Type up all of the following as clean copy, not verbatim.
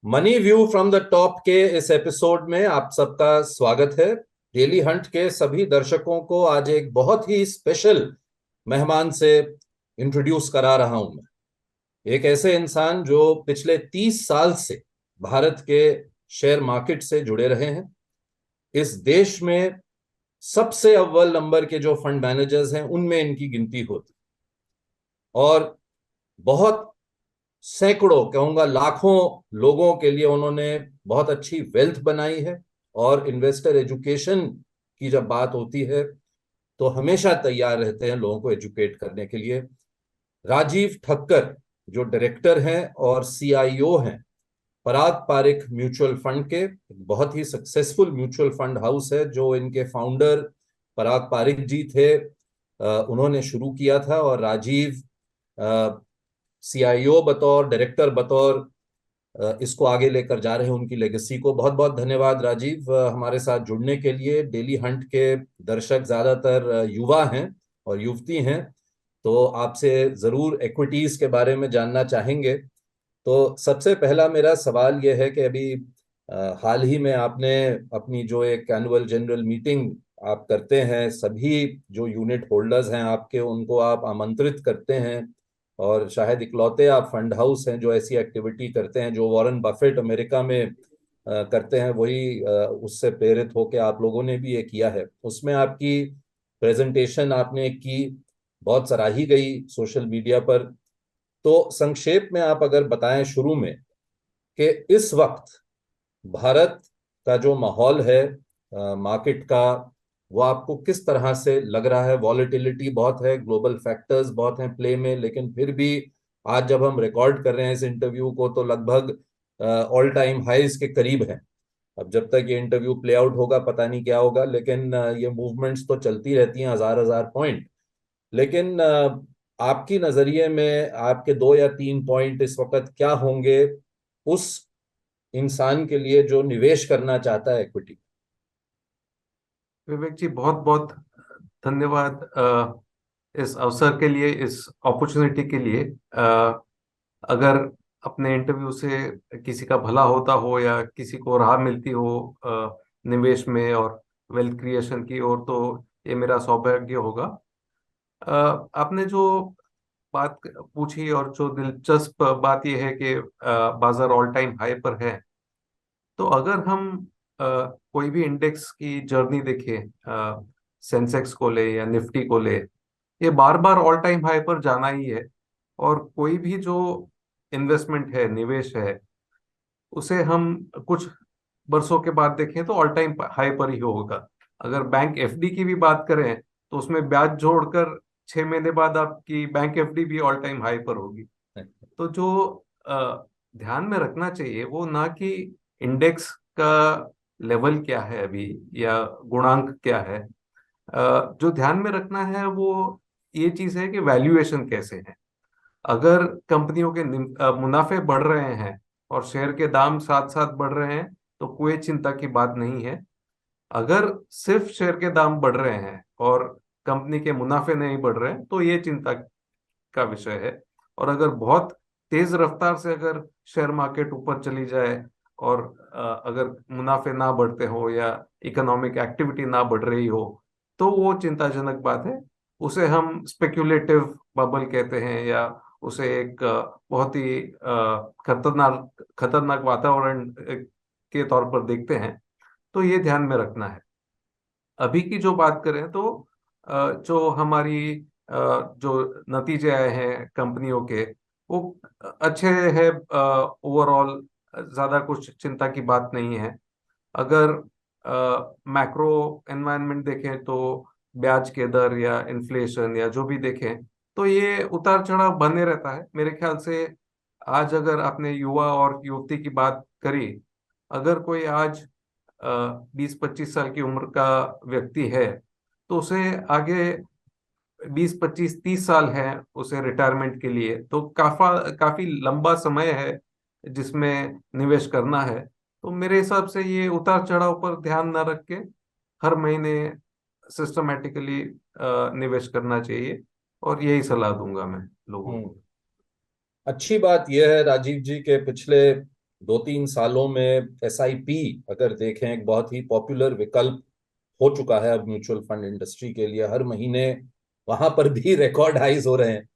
Money view from the top के इस episode में आप सबका स्वागत है। डेली हंट के सभी दर्शकों को आज एक बहुत ही स्पेशल मेहमान से इंट्रोड्यूस करा रहा हूं मैं। एक ऐसे इंसान जो पिछले 30 साल से भारत के शेयर मार्केट से जुड़े रहे हैं। इस देश में सबसे अव्वल नंबर के जो फंड मैनेजर्स हैं उनमें इनकी गिनती होती, और बहुत सैकड़ों कहूंगा लाखों लोगों के लिए उन्होंने बहुत अच्छी वेल्थ बनाई है। और इन्वेस्टर एजुकेशन की जब बात होती है तो हमेशा तैयार रहते हैं लोगों को एजुकेट करने के लिए। राजीव ठक्कर जो डायरेक्टर हैं और सीआईओ हैं पराग पारिख म्यूचुअल फंड के, बहुत ही सक्सेसफुल म्यूचुअल फंड हाउस है जो इनके फाउंडर पराग पारिख जी थे। उन्होंने शुरू किया था, और राजीव सीआईओ बतौर डायरेक्टर बतौर इसको आगे लेकर जा रहे हैं, उनकी लेगेसी को। बहुत बहुत धन्यवाद राजीव हमारे साथ जुड़ने के लिए। डेली हंट के दर्शक ज्यादातर युवा हैं और युवती हैं, तो आपसे जरूर इक्विटीज के बारे में जानना चाहेंगे। तो सबसे पहला मेरा सवाल यह है कि अभी हाल ही में आपने अपनी जो एक एनुअल जनरल मीटिंग आप करते हैं, सभी जो यूनिट होल्डर्स हैं आपके उनको आप आमंत्रित करते हैं, और शायद इकलौते आप फंड हाउस हैं जो ऐसी एक्टिविटी करते हैं। जो वॉरेन बफेट अमेरिका में करते हैं वही उससे प्रेरित होकर आप लोगों ने भी ये किया है। उसमें आपकी प्रेजेंटेशन आपने की, बहुत सराही गई सोशल मीडिया पर। तो संक्षेप में आप अगर बताएं शुरू में कि इस वक्त भारत का जो माहौल है मार्केट का, वो आपको किस तरह से लग रहा है। वॉलेटिलिटी बहुत है, ग्लोबल फैक्टर्स बहुत हैं प्ले में, लेकिन फिर भी आज जब हम रिकॉर्ड कर रहे हैं इस इंटरव्यू को तो लगभग ऑल टाइम हाईज के करीब है। अब जब तक ये इंटरव्यू प्ले आउट होगा पता नहीं क्या होगा, लेकिन ये मूवमेंट्स तो चलती रहती हैं, हजार हजार पॉइंट। लेकिन आपकी नजरिए में आपके दो या तीन पॉइंट इस वक्त क्या होंगे उस इंसान के लिए जो निवेश करना चाहता है इक्विटी। विवेक जी, बहुत बहुत धन्यवाद इस अवसर के लिए, इस अपॉर्चुनिटी के लिए। अगर अपने इंटरव्यू से किसी का भला होता हो या किसी को राह मिलती हो निवेश में और वेल्थ क्रिएशन की ओर, तो ये मेरा सौभाग्य होगा। आपने जो बात पूछी और जो दिलचस्प बात यह है कि बाजार ऑल टाइम हाई पर है, तो अगर हम कोई भी इंडेक्स की जर्नी देखें, सेंसेक्स को ले या निफ्टी को ले, ये बार बार ऑल टाइम हाई पर जाना ही है। और कोई भी जो इन्वेस्टमेंट है, निवेश है, उसे हम कुछ बरसों के बाद देखें तो ऑल टाइम हाई पर ही होगा। अगर बैंक एफडी की भी बात करें तो उसमें ब्याज जोड़कर 6 महीने बाद आपकी बैंक एफडी भी ऑल टाइम हाई पर होगी। तो जो ध्यान में रखना चाहिए वो ना कि इंडेक्स का लेवल क्या है अभी या गुणांक क्या है। जो ध्यान में रखना है वो ये चीज है कि वैल्यूएशन कैसे है। अगर कंपनियों के मुनाफे बढ़ रहे हैं और शेयर के दाम साथ साथ बढ़ रहे हैं तो कोई चिंता की बात नहीं है। अगर सिर्फ शेयर के दाम बढ़ रहे हैं और कंपनी के मुनाफे नहीं बढ़ रहे हैं तो ये चिंता का विषय है। और अगर बहुत तेज रफ्तार से अगर शेयर मार्केट ऊपर चली जाए और अगर मुनाफे ना बढ़ते हो या इकोनॉमिक एक्टिविटी ना बढ़ रही हो, तो वो चिंताजनक बात है। उसे हम स्पेक्युलेटिव बबल कहते हैं, या उसे एक बहुत ही खतरनाक खतरनाक वातावरण के तौर पर देखते हैं। तो ये ध्यान में रखना है। अभी की जो बात करें तो जो हमारी जो नतीजे आए हैं कंपनियों के, वो अच्छे हैं ओवरऑल। ज्यादा कुछ चिंता की बात नहीं है। अगर मैक्रो एनवायरनमेंट देखें तो ब्याज के दर या इन्फ्लेशन या जो भी देखें, तो ये उतार चढ़ाव बने रहता है मेरे ख्याल से। आज अगर आपने युवा और युवती की बात करी, अगर कोई आज 20-25 साल की उम्र का व्यक्ति है तो उसे आगे 20-25-30 साल है उसे रिटायरमेंट के लिए, तो काफी लंबा समय है जिसमें निवेश करना है। तो मेरे हिसाब से ये उतार चढ़ाव पर ध्यान न रख के हर महीने सिस्टमेटिकली निवेश करना चाहिए। और यही सलाह दूंगा मैं लोगों हम्म। को। अच्छी बात यह है राजीव जी के पिछले 2-3 सालों में एसआईपी अगर देखें, एक बहुत ही पॉपुलर विकल्प हो चुका है अब म्यूचुअल फंड इंडस्ट्री के लिए। हर महीने वहां पर भी रिकॉर्ड हाइज हो रहे हैं।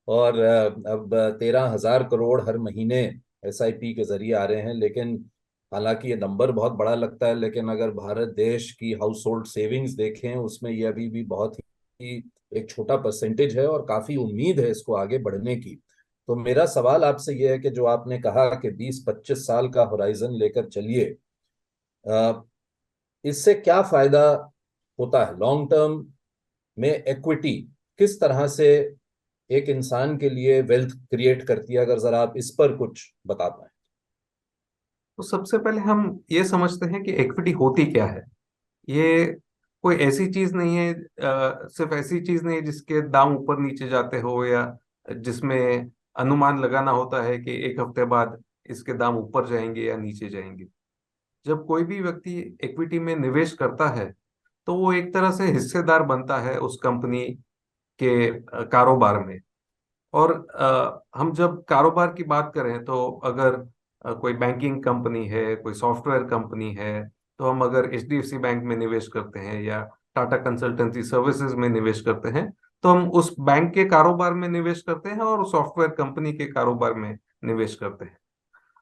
और अब 13,000 करोड़ हर महीने एसआईपी के जरिए आ रहे हैं। लेकिन हालांकि ये नंबर बहुत बड़ा लगता है, लेकिन अगर भारत देश की हाउस होल्ड सेविंग्स देखें, उसमें ये अभी भी बहुत ही एक छोटा परसेंटेज है, और काफी उम्मीद है इसको आगे बढ़ने की। तो मेरा सवाल आपसे ये है कि जो आपने कहा कि 20-25 साल का होराइजन लेकर चलिए, अ, इससे क्या फायदा होता है लॉन्ग टर्म में? इक्विटी किस तरह से एक इंसान के लिए वेल्थ क्रिएट करती है, अगर जरा आप इस पर कुछ बता पाए। तो सबसे पहले हम ये समझते हैं कि इक्विटी होती क्या है। ये कोई ऐसी चीज नहीं है, सिर्फ ऐसी चीज नहीं है जिसके दाम ऊपर नीचे जाते हो, या जिसमें अनुमान लगाना होता है कि एक हफ्ते बाद इसके दाम ऊपर जाएंगे या नीचे जाएंगे। जब कोई भी व्यक्ति इक्विटी में निवेश करता है तो वो एक तरह से हिस्सेदार बनता है उस कंपनी के कारोबार में। और हम जब कारोबार की बात करें तो अगर कोई बैंकिंग कंपनी है, कोई सॉफ्टवेयर कंपनी है, तो हम अगर एचडीएफसी बैंक में निवेश करते हैं या टाटा कंसल्टेंसी सर्विसेज में निवेश करते हैं, तो हम उस बैंक के कारोबार में निवेश करते हैं और सॉफ्टवेयर कंपनी के कारोबार में निवेश करते हैं।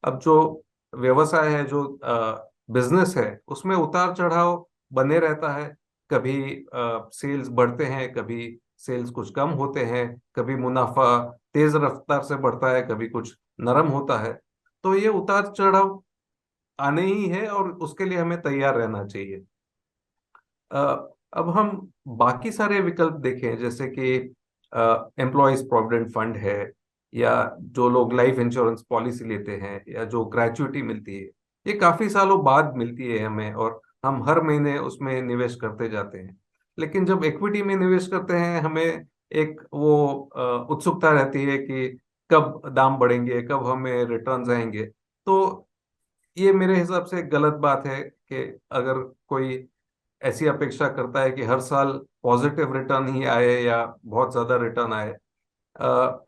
अब जो व्यवसाय है, जो बिजनेस है, उसमें उतार चढ़ाव बने रहता है। कभी सेल्स बढ़ते हैं, कभी सेल्स कुछ कम होते हैं, कभी मुनाफा तेज रफ्तार से बढ़ता है, कभी कुछ नरम होता है। तो ये उतार चढ़ाव आने ही है और उसके लिए हमें तैयार रहना चाहिए। अब हम बाकी सारे विकल्प देखें, जैसे कि एम्प्लॉयज प्रोविडेंट फंड है, या जो लोग लाइफ इंश्योरेंस पॉलिसी लेते हैं, या जो ग्रेचुइटी मिलती है, ये काफी सालों बाद मिलती है हमें, और हम हर महीने उसमें निवेश करते जाते हैं। लेकिन जब इक्विटी में निवेश करते हैं, हमें एक वो उत्सुकता रहती है कि कब दाम बढ़ेंगे, कब हमें रिटर्न्स आएंगे। तो ये मेरे हिसाब से एक गलत बात है कि अगर कोई ऐसी अपेक्षा करता है कि हर साल पॉजिटिव रिटर्न ही आए या बहुत ज्यादा रिटर्न आए। अ,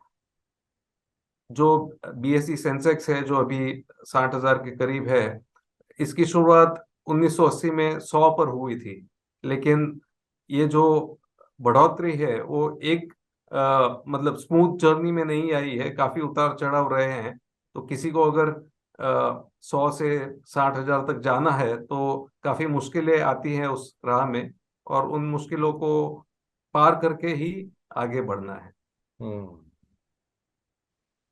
जो बीएसई सेंसेक्स है, जो अभी 60,000 के करीब है, इसकी शुरुआत 1980 में 100 पर हुई थी। लेकिन ये जो बढ़ोतरी है वो एक मतलब स्मूथ जर्नी में नहीं आई है, काफी उतार चढ़ाव रहे हैं। तो किसी को अगर 100 से 60,000 तक जाना है तो काफी मुश्किलें आती हैं उस राह में, और उन मुश्किलों को पार करके ही आगे बढ़ना है। हम्म।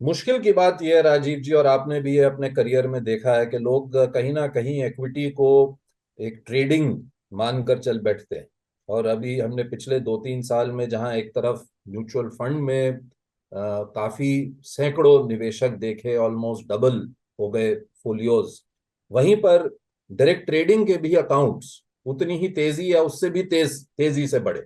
मुश्किल की बात यह है राजीव जी, और आपने भी ये अपने करियर में देखा है कि लोग कहीं ना कहीं इक्विटी को एक ट्रेडिंग मानकर चल बैठते हैं। और अभी हमने पिछले 2-3 साल में जहां एक तरफ म्यूचुअल फंड में काफी सैकड़ों निवेशक देखे, ऑलमोस्ट डबल हो गए फोलियोज, वहीं पर डायरेक्ट ट्रेडिंग के भी अकाउंट्स उतनी ही तेजी या उससे भी तेजी से बढ़े।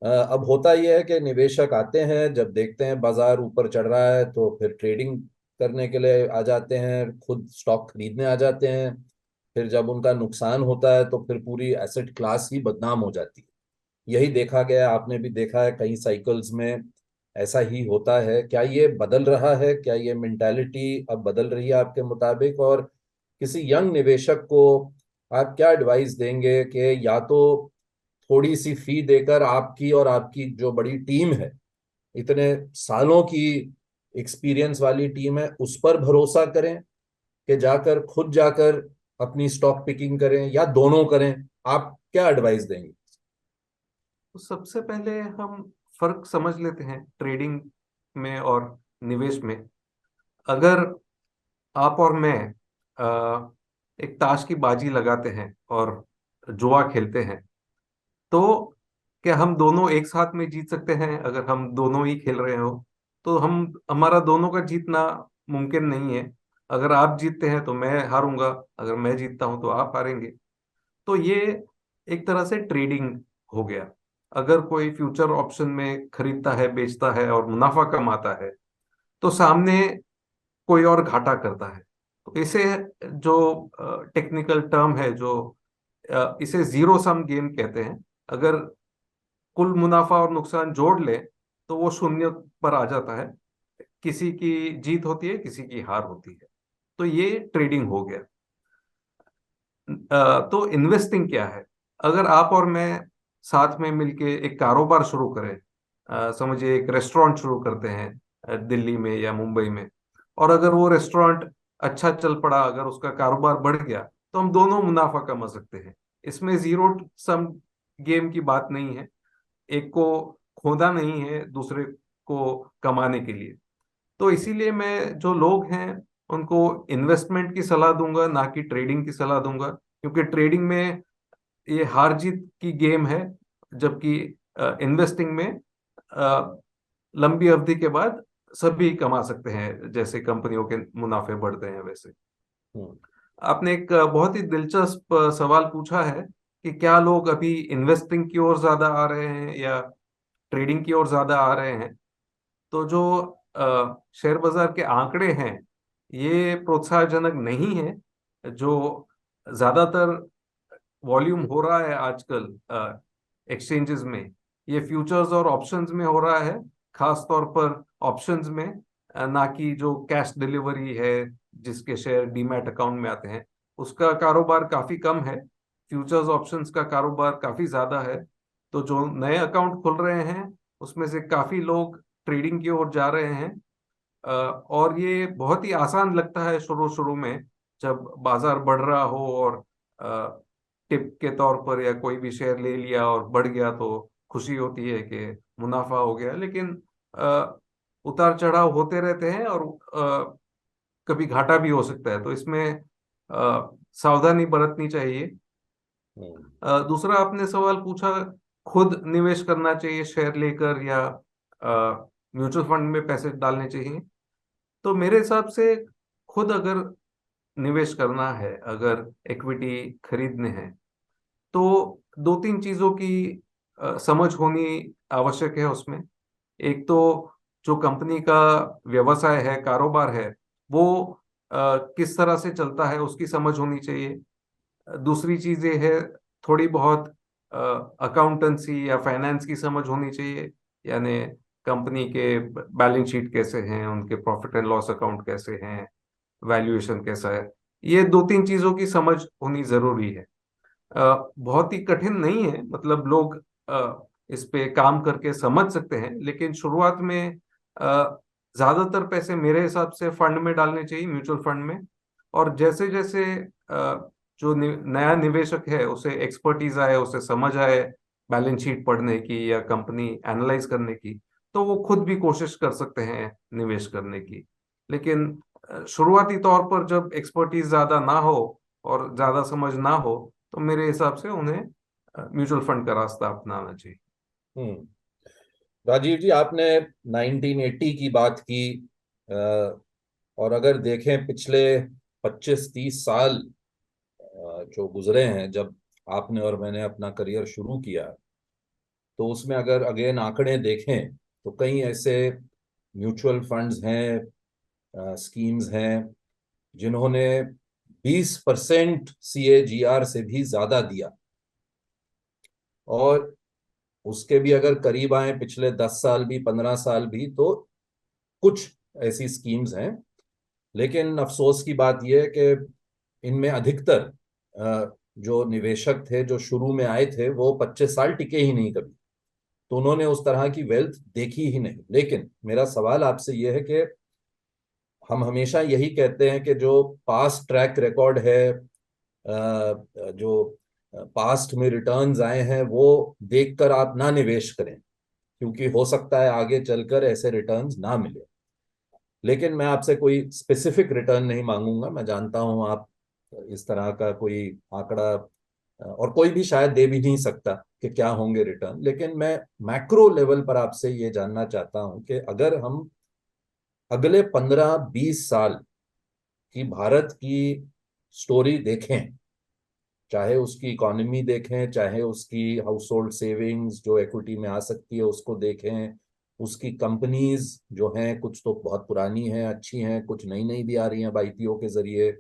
अब होता यह है कि निवेशक आते हैं, जब देखते हैं बाजार ऊपर चढ़ रहा है तो फिर ट्रेडिंग करने के लिए आ जाते हैं, खुद स्टॉक खरीदने आ जाते हैं। फिर जब उनका नुकसान होता है तो फिर पूरी एसेट क्लास ही बदनाम हो जाती है। यही देखा गया, आपने भी देखा है कई साइकिल्स में ऐसा ही होता है। क्या ये बदल रहा है? क्या ये मेंटालिटी अब बदल रही है आपके मुताबिक? और किसी यंग निवेशक को आप क्या एडवाइस देंगे कि या तो थोड़ी सी फी देकर आपकी और आपकी जो बड़ी टीम है, इतने सालों की एक्सपीरियंस वाली टीम है, उस पर भरोसा करें, कि जाकर खुद जाकर अपनी स्टॉक पिकिंग करें, या दोनों करें? आप क्या एडवाइस देंगे? तो सबसे पहले हम फर्क समझ लेते हैं ट्रेडिंग में और निवेश में। अगर आप और मैं एक ताश की बाजी लगाते हैं और जुआ खेलते हैं, तो क्या हम दोनों एक साथ में जीत सकते हैं? अगर हम दोनों ही खेल रहे हो तो हम हमारा दोनों का जीतना मुमकिन नहीं है। अगर आप जीतते हैं तो मैं हारूंगा, अगर मैं जीतता हूं तो आप हारेंगे। तो ये एक तरह से ट्रेडिंग हो गया। अगर कोई फ्यूचर ऑप्शन में खरीदता है, बेचता है और मुनाफा कमाता है, तो सामने कोई और घाटा करता है। तो इसे जो टेक्निकल टर्म है, जो इसे जीरो सम गेम कहते हैं। अगर कुल मुनाफा और नुकसान जोड़ ले तो वो शून्य पर आ जाता है। किसी की जीत होती है, किसी की हार होती है। तो ये ट्रेडिंग हो गया। तो इन्वेस्टिंग क्या है? अगर आप और मैं साथ में मिलके एक कारोबार शुरू करें, समझिए एक रेस्टोरेंट शुरू करते हैं दिल्ली में या मुंबई में, और अगर वो रेस्टोरेंट अच्छा चल पड़ा, अगर उसका कारोबार बढ़ गया, तो हम दोनों मुनाफा कमा सकते हैं। इसमें जीरो सम गेम की बात नहीं है, एक को खोना नहीं है दूसरे को कमाने के लिए। तो इसीलिए मैं जो लोग हैं उनको इन्वेस्टमेंट की सलाह दूंगा, ना कि ट्रेडिंग की सलाह दूंगा, क्योंकि ट्रेडिंग में ये हार जीत की गेम है, जबकि इन्वेस्टिंग में लंबी अवधि के बाद सभी कमा सकते हैं, जैसे कंपनियों के मुनाफे बढ़ते हैं वैसे। हम्म। आपने एक बहुत ही दिलचस्प सवाल पूछा है कि क्या लोग अभी इन्वेस्टिंग की ओर ज्यादा आ रहे हैं या ट्रेडिंग की ओर ज्यादा आ रहे हैं। तो जो शेयर बाजार के आंकड़े हैं, ये प्रोत्साहजनक नहीं है। जो ज्यादातर वॉल्यूम हो रहा है आजकल एक्सचेंजेस में, ये फ्यूचर्स और ऑप्शंस में हो रहा है, खास तौर पर ऑप्शंस में, ना कि जो कैश डिलीवरी है, जिसके शेयर डीमैट अकाउंट में आते हैं, उसका कारोबार काफी कम है। फ्यूचर्स ऑप्शंस का कारोबार काफी ज्यादा है। तो जो नए अकाउंट खुल रहे हैं उसमें से काफी लोग ट्रेडिंग की ओर जा रहे हैं। और ये बहुत ही आसान लगता है शुरू शुरू में, जब बाजार बढ़ रहा हो और टिप के तौर पर या कोई भी शेयर ले लिया और बढ़ गया, तो खुशी होती है कि मुनाफा हो गया। लेकिन उतार चढ़ाव होते रहते हैं और कभी घाटा भी हो सकता है, तो इसमें सावधानी बरतनी चाहिए। हम्म। दूसरा आपने सवाल पूछा, खुद निवेश करना चाहिए शेयर लेकर या म्यूचुअल फंड में पैसे डालने चाहिए। तो मेरे हिसाब से खुद अगर निवेश करना है, अगर इक्विटी खरीदने हैं, तो दो तीन चीजों की समझ होनी आवश्यक है उसमें। एक तो जो कंपनी का व्यवसाय है, कारोबार है, वो किस तरह से चलता है उसकी समझ होनी चाहिए। दूसरी चीज ये है, थोड़ी बहुत अकाउंटेंसी या फाइनेंस की समझ होनी चाहिए, यानी कंपनी के बैलेंस शीट कैसे हैं, उनके प्रॉफिट एंड लॉस अकाउंट कैसे हैं, वैल्यूएशन कैसा है। ये दो तीन चीजों की समझ होनी जरूरी है। बहुत ही कठिन नहीं है, मतलब लोग इस पे काम करके समझ सकते हैं, लेकिन शुरुआत में ज्यादातर पैसे मेरे हिसाब से फंड में डालने चाहिए, म्यूचुअल फंड में। और जैसे जैसे जो नया निवेशक है उसे एक्सपर्टीज आए, उसे समझ आए बैलेंस शीट पढ़ने की या कंपनी एनालाइज करने की, तो वो खुद भी कोशिश कर सकते हैं निवेश करने की। लेकिन शुरुआती तौर पर जब एक्सपर्टीज ज्यादा ना हो और ज्यादा समझ ना हो, तो मेरे हिसाब से उन्हें म्यूचुअल फंड का रास्ता अपनाना चाहिए। हम्म। राजीव जी, आपने 1980 की बात की। अ, और अगर देखें पिछले 25-30 साल जो गुजरे हैं, जब आपने और मैंने अपना करियर शुरू किया, तो उसमें अगर अगेन आंकड़े देखें तो कई ऐसे म्यूचुअल फंड्स हैं, स्कीम्स हैं, जिन्होंने 20% CAGR से भी ज्यादा दिया। और उसके भी अगर करीब आए पिछले 10 साल भी, 15 साल भी, तो कुछ ऐसी स्कीम्स हैं। लेकिन अफसोस की बात यह है कि इनमें अधिकतर जो निवेशक थे, जो शुरू में आए थे, वो 25 साल टिके ही नहीं कभी। तो उन्होंने उस तरह की वेल्थ देखी ही नहीं। लेकिन मेरा सवाल आपसे यह है कि हम हमेशा यही कहते हैं कि जो पास्ट ट्रैक रिकॉर्ड है, जो पास्ट में रिटर्न्स आए हैं, वो देखकर आप ना निवेश करें, क्योंकि हो सकता है आगे चलकर ऐसे रिटर्न्स ना मिले। लेकिन मैं आपसे कोई स्पेसिफिक रिटर्न नहीं मांगूंगा। मैं जानता हूं आप इस तरह का कोई आंकड़ा और कोई भी शायद दे भी नहीं सकता कि क्या होंगे रिटर्न। लेकिन मैं मैक्रो लेवल पर आपसे ये जानना चाहता हूं कि अगर हम अगले 15-20 साल की भारत की स्टोरी देखें, चाहे उसकी इकोनॉमी देखें, चाहे उसकी हाउस होल्ड सेविंग्स जो इक्विटी में आ सकती है उसको देखें, उसकी कंपनीज जो हैं, कुछ तो बहुत पुरानी हैं, अच्छी हैं, कुछ नई नई भी आ रही हैं IPO के जरिए।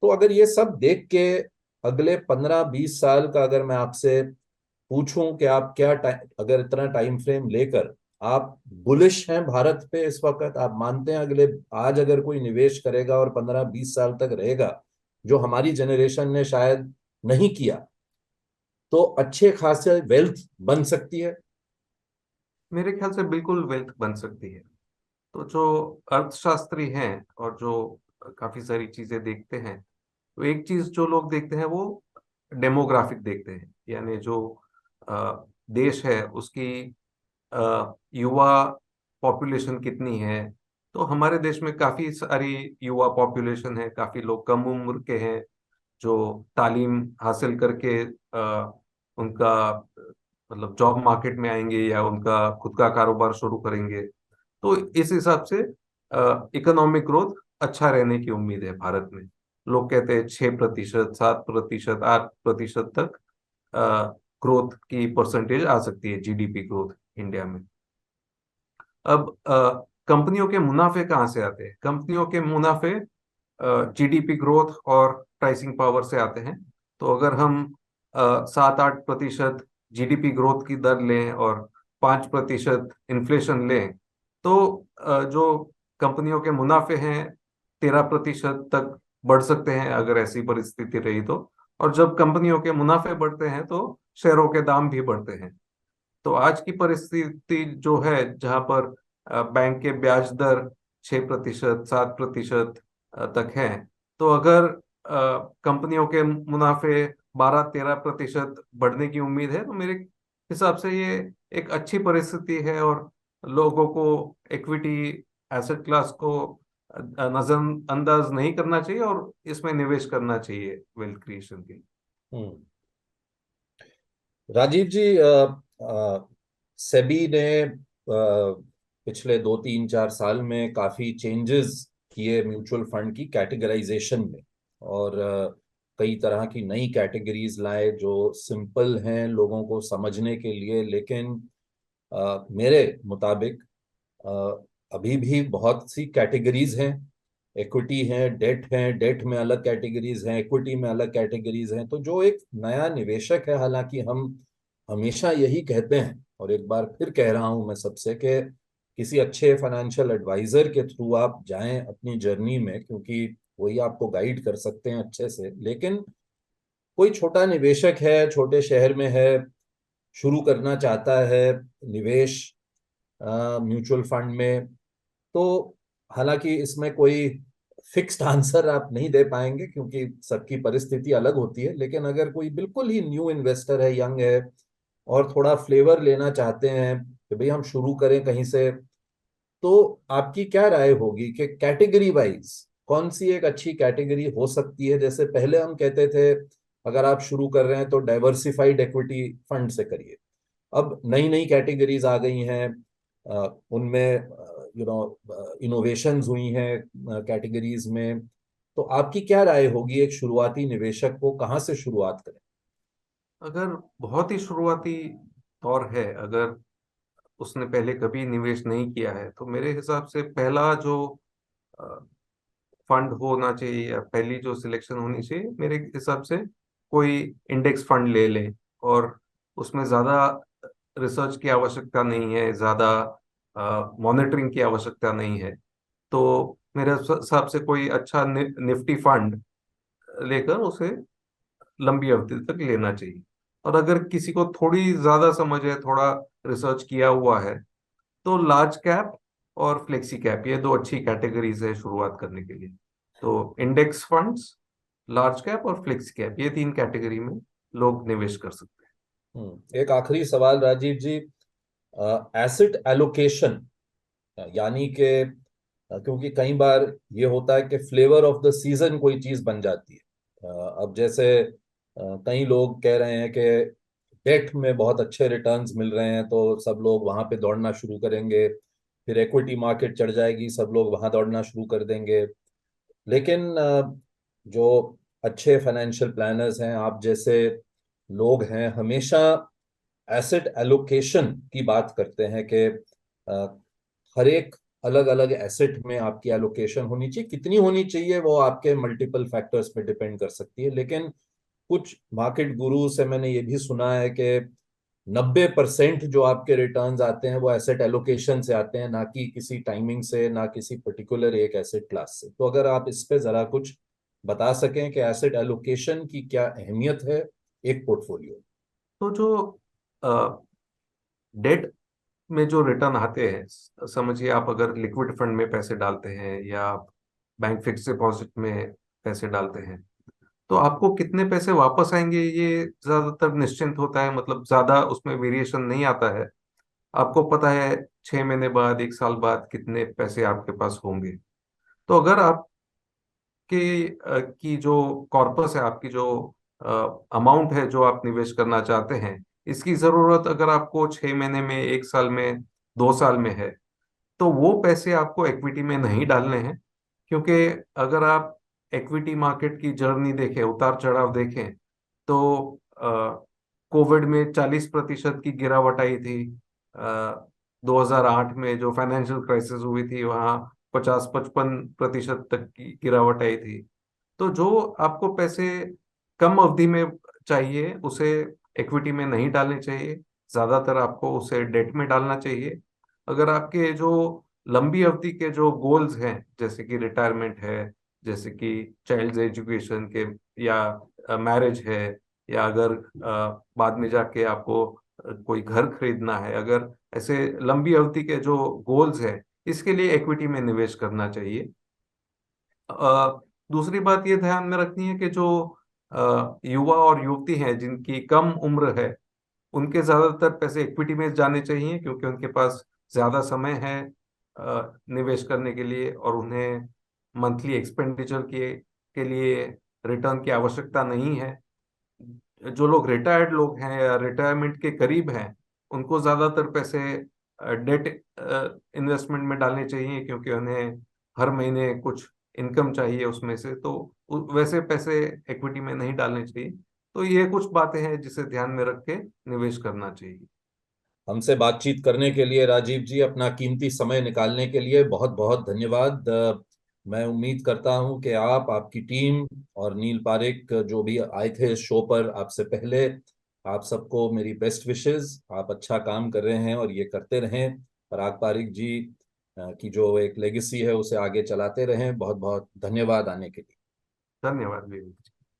तो अगर ये सब देख के अगले 15-20 साल का अगर मैं आपसे पूछूं कि आप क्या अगर इतना टाइम फ्रेम लेकर आप बुलिश हैं भारत पे इस वक्त? आप मानते हैं अगले, आज अगर कोई निवेश करेगा और 15-20 साल तक रहेगा, जो हमारी जनरेशन ने शायद नहीं किया, तो अच्छे खासे वेल्थ बन सकती है? मेरे ख्याल से बिल्कुल वेल्थ बन सकती है। तो जो अर्थशास्त्री हैं और जो काफी सारी चीजें देखते हैं, तो एक चीज जो लोग देखते हैं वो डेमोग्राफिक देखते हैं, यानी जो देश है उसकी युवा पॉपुलेशन कितनी है। तो हमारे देश में काफी सारी युवा पॉपुलेशन है, काफी लोग कम उम्र के हैं जो तालीम हासिल करके उनका मतलब जॉब मार्केट में आएंगे या उनका खुद का कारोबार शुरू करेंगे। तो इस हिसाब से इकोनॉमिक ग्रोथ अच्छा रहने की उम्मीद है भारत में। लोग कहते हैं 6%, 7%, 8% तक ग्रोथ की परसेंटेज आ सकती है, जीडीपी ग्रोथ इंडिया में। अब कंपनियों के मुनाफे कहाँ से आते हैं? कंपनियों के मुनाफे जीडीपी ग्रोथ और प्राइसिंग पावर से आते हैं। तो अगर हम 7-8% जीडीपी ग्रोथ की दर लें और 5% इन्फ्लेशन लें, तो जो कंपनियों के मुनाफे हैं 13% तक बढ़ सकते हैं अगर ऐसी परिस्थिति रही तो। और जब कंपनियों के मुनाफे बढ़ते हैं तो शेयरों के दाम भी बढ़ते हैं। तो आज की परिस्थिति जो है जहां पर बैंक के ब्याज दर 6%, 7% तक है, तो अगर कंपनियों के मुनाफे 12-13% बढ़ने की उम्मीद है, तो मेरे हिसाब से ये एक अच्छी परिस्थिति है और लोगों को इक्विटी एसेट क्लास को नजरअंदाज नहीं करना चाहिए और इसमें निवेश करना चाहिए वेल्थ क्रिएशन के लिए। हम्म। राजीव जी, सेबी ने पिछले 2-3-4 साल में काफी चेंजेस किए म्यूचुअल फंड की कैटेगराइजेशन में, और कई तरह की नई कैटेगरीज लाए जो सिंपल हैं लोगों को समझने के लिए, लेकिन मेरे मुताबिक अ, अभी भी बहुत सी कैटेगरीज हैं। इक्विटी है, डेट है, डेट में अलग कैटेगरीज हैं, इक्विटी में अलग कैटेगरीज हैं। तो जो एक नया निवेशक है, हालांकि हम हमेशा यही कहते हैं और एक बार फिर कह रहा हूं मैं सबसे, कि किसी अच्छे फाइनेंशियल एडवाइजर के थ्रू आप जाएं अपनी जर्नी में, क्योंकि वही आपको गाइड कर सकते हैं अच्छे से। लेकिन कोई छोटा निवेशक है, छोटे शहर में है, शुरू करना चाहता है निवेश म्यूचुअल फंड में, तो हालांकि इसमें कोई फिक्स्ड आंसर आप नहीं दे पाएंगे क्योंकि सबकी परिस्थिति अलग होती है। लेकिन अगर कोई बिल्कुल ही न्यू इन्वेस्टर है, यंग है, और थोड़ा फ्लेवर लेना चाहते हैं कि भाई हम शुरू करें कहीं से, तो आपकी क्या राय होगी कि कैटेगरी वाइज कौन सी एक अच्छी कैटेगरी हो सकती है? जैसे पहले हम कहते थे अगर आप शुरू कर रहे हैं तो डाइवर्सिफाइड इक्विटी फंड से करिए। अब नई नई कैटेगरीज आ गई हैं, उनमें इनोवेशंस हुई हैं कैटेगरीज में। तो आपकी क्या राय होगी, एक शुरुआती निवेशक को कहाँ से शुरुआत करें? अगर बहुत ही शुरुआती दौर है, अगर उसने पहले कभी निवेश नहीं किया है, तो मेरे हिसाब से पहला जो फंड होना चाहिए या पहली जो सिलेक्शन होनी चाहिए, मेरे हिसाब से कोई इंडेक्स फंड ले लें। और उसमें ज़्यादा रिसर्च की आवश्यकता नहीं है, ज़्यादा मॉनिटरिंग की आवश्यकता नहीं है। तो मेरे हिसाब से कोई अच्छा निफ्टी फंड लेकर उसे लंबी अवधि तक लेना चाहिए। और अगर किसी को थोड़ी ज्यादा समझ है, थोड़ा रिसर्च किया हुआ है, तो लार्ज कैप और फ्लेक्सी कैप ये दो अच्छी कैटेगरीज है शुरुआत करने के लिए। तो इंडेक्स फंड्स, लार्ज कैप और फ्लेक्सी कैप, ये 3 कैटेगरी में लोग निवेश कर सकते हैं। एक आखिरी सवाल राजीव जी, एसेट एलोकेशन, यानी कि क्योंकि कई बार ये होता है कि फ्लेवर ऑफ द सीजन कोई चीज बन जाती है। अब जैसे कई लोग कह रहे हैं कि डेट में बहुत अच्छे रिटर्न्स मिल रहे हैं तो सब लोग वहां पे दौड़ना शुरू करेंगे, फिर इक्विटी मार्केट चढ़ जाएगी, सब लोग वहां दौड़ना शुरू कर देंगे। लेकिन जो अच्छे फाइनेंशियल प्लानर्स हैं, आप जैसे लोग हैं, हमेशा एसेट एलोकेशन की बात करते हैं कि हर एक अलग अलग एसेट में आपकी एलोकेशन होनी चाहिए। कितनी होनी चाहिए वो आपके मल्टीपल फैक्टर्स पे डिपेंड कर सकती है। लेकिन कुछ मार्केट गुरु से मैंने ये भी सुना है कि 90% जो आपके रिटर्न्स आते हैं वो एसेट एलोकेशन से आते हैं, ना कि किसी टाइमिंग से, ना किसी पर्टिकुलर एक एसेट क्लास से। तो अगर आप इस पे जरा कुछ बता सकें कि एसेट एलोकेशन की क्या अहमियत है एक पोर्टफोलियो। तो जो डेट में जो रिटर्न आते हैं, समझिए आप अगर लिक्विड फंड में पैसे डालते हैं या आप बैंक फिक्स डिपॉजिट में पैसे डालते हैं, तो आपको कितने पैसे वापस आएंगे ये ज्यादातर निश्चिंत होता है, मतलब ज्यादा उसमें वेरिएशन नहीं आता है। आपको पता है 6 महीने बाद, 1 साल बाद कितने पैसे आपके पास होंगे। तो अगर की जो कॉर्पस है, आपकी जो अमाउंट है जो आप निवेश करना चाहते हैं, इसकी जरूरत अगर आपको 6 महीने में, 1 साल में, 2 साल में है, तो वो पैसे आपको इक्विटी में नहीं डालने हैं। क्योंकि अगर आप इक्विटी मार्केट की जर्नी देखें, उतार चढ़ाव देखें, तो कोविड में 40% की गिरावट आई थी। 2008 में जो फाइनेंशियल क्राइसिस हुई थी, वहाँ 50-55% तक की गिरावट आई थी। तो जो आपको पैसे कम अवधि में चाहिए, उसे इक्विटी में नहीं डालने चाहिए, ज्यादातर आपको उसे डेट में डालना चाहिए। अगर आपके जो लंबी अवधि के जो गोल्स हैं, जैसे कि रिटायरमेंट है, जैसे कि चाइल्ड एजुकेशन के, या मैरिज है, या अगर बाद में जाके आपको कोई घर खरीदना है, अगर ऐसे लंबी अवधि के जो गोल्स हैं, इसके लिए इक्विटी में निवेश करना चाहिए। दूसरी बात ये ध्यान में रखनी है कि जो युवा और युवती हैं जिनकी कम उम्र है, उनके ज्यादातर पैसे इक्विटी में जाने चाहिए, क्योंकि उनके पास ज्यादा समय है निवेश करने के लिए, और उन्हें मंथली एक्सपेंडिचर के लिए रिटर्न की आवश्यकता नहीं है। जो लोग रिटायर्ड लोग हैं या रिटायरमेंट के करीब हैं, उनको ज्यादातर पैसे डेट इन्वेस्टमेंट में डालने चाहिए, क्योंकि उन्हें हर महीने कुछ इनकम चाहिए उसमें से, तो वैसे पैसे इक्विटी में नहीं डालने चाहिए। तो ये कुछ बातें हैं जिसे ध्यान में रख के निवेश करना चाहिए। हमसे बातचीत करने के लिए राजीव जी, अपना कीमती समय निकालने के लिए बहुत बहुत धन्यवाद। मैं उम्मीद करता हूं कि आप, आपकी टीम और नील पारेख जो भी आए थे इस शो पर आपसे पहले, आप सबको मेरी बेस्ट विशेस। आप अच्छा काम कर रहे हैं और ये करते रहें। पराग पारिक जी की जो एक लेगेसी है उसे आगे चलाते रहें। बहुत बहुत धन्यवाद आने के लिए। धन्यवाद विवेक।